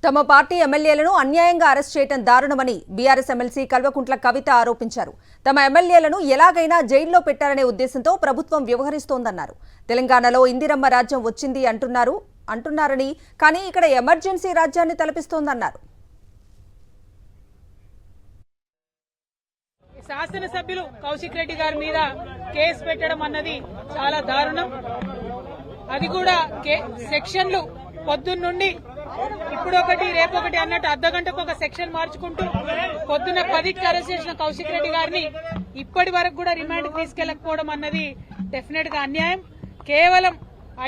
తమ పార్టీ ఎమ్మెల్యేలను అన్యాయంగా అరెస్ట్ చేయడం దారుణమని బీఆర్ఎస్ ఎమ్మెల్సీ కల్వకుంట్ల కవిత ఆరోపించారు. తమ ఎమ్మెల్యేలను ఎలాగైనా జైల్లో పెట్టాలనే ఉద్దేశంతో ప్రభుత్వం వ్యవహరిస్తోందన్నారు. తెలంగాణలో ఇందిరమ్మ రాజ్యం వచ్చింది అంటున్నారని, కానీ ఇక్కడ ఎమర్జెన్సీ రాజ్యాన్ని తలపిస్తోందన్నారు. శాసనసభ్యులు కౌశిక్ రెడ్డి గారి మీద కేసు పెట్టడం అన్నది చాలా దారుణం. అది కూడా సెక్షన్లు పొద్దున్నుండి ఇప్పుడొకటి రేపొకటి అన్నట్టు అర్ధగంటకు ఒక సెక్షన్ మార్చుకుంటూ పొద్దున్న 10కి అరెస్ట్ చేసిన కౌశిక్ రెడ్డి గారిని ఇప్పటి వరకు కూడా రిమాండ్ తీసుకెళ్లకపోవడం అన్నది డెఫినెట్ గా అన్యాయం. కేవలం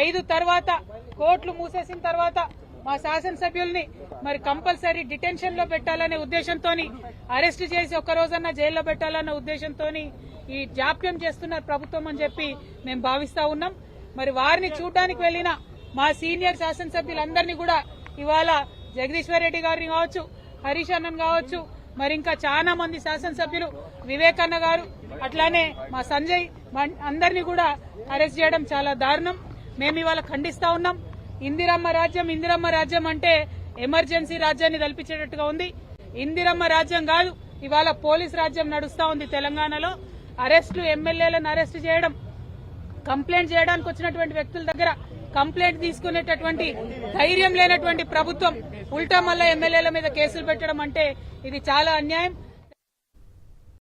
5 తర్వాత కోర్టులు మూసేసిన తర్వాత మా శాసనసభ్యుల్ని మరి కంపల్సరీ డిటెన్షన్ లో పెట్టాలనే ఉద్దేశంతో అరెస్ట్ చేసి ఒక్క రోజన్నా జైల్లో పెట్టాలన్న ఉద్దేశంతో ఈ జాప్యం చేస్తున్నారు ప్రభుత్వం అని చెప్పి మేము భావిస్తా ఉన్నాం. మరి వారిని చూడడానికి వెళ్లిన మా సీనియర్ శాసనసభ్యులందరినీ కూడా ఇవాళ జగదీశ్వర్ రెడ్డి గారిని కావచ్చు, హరీష్ అన్నన్ కావచ్చు, మరి ఇంకా చాలా మంది శాసనసభ్యులు, వివేకన్న గారు, అట్లానే మా సంజయ్ అందరినీ కూడా అరెస్ట్ చేయడం చాలా దారుణం. మేము ఇవాళ ఖండిస్తా ఉన్నాం. ఇందిరమ్మ రాజ్యం అంటే ఎమర్జెన్సీ రాజ్యాన్ని కల్పించేటట్టుగా ఉంది. ఇందిరమ్మ రాజ్యం కాదు, ఇవాళ పోలీస్ రాజ్యం నడుస్తా ఉంది తెలంగాణలో. అరెస్టులు, ఎమ్మెల్యేలను అరెస్ట్ చేయడం, కంప్లైంట్ చేయడానికి వచ్చినటువంటి వ్యక్తుల దగ్గర కంప్లైంట్ తీసుకునేటటువంటి ధైర్యం లేనటువంటి ప్రభుత్వం ఉల్టా మళ్ళా ఎమ్మెల్యేల మీద కేసులు పెట్టడం అంటే ఇది చాలా అన్యాయం.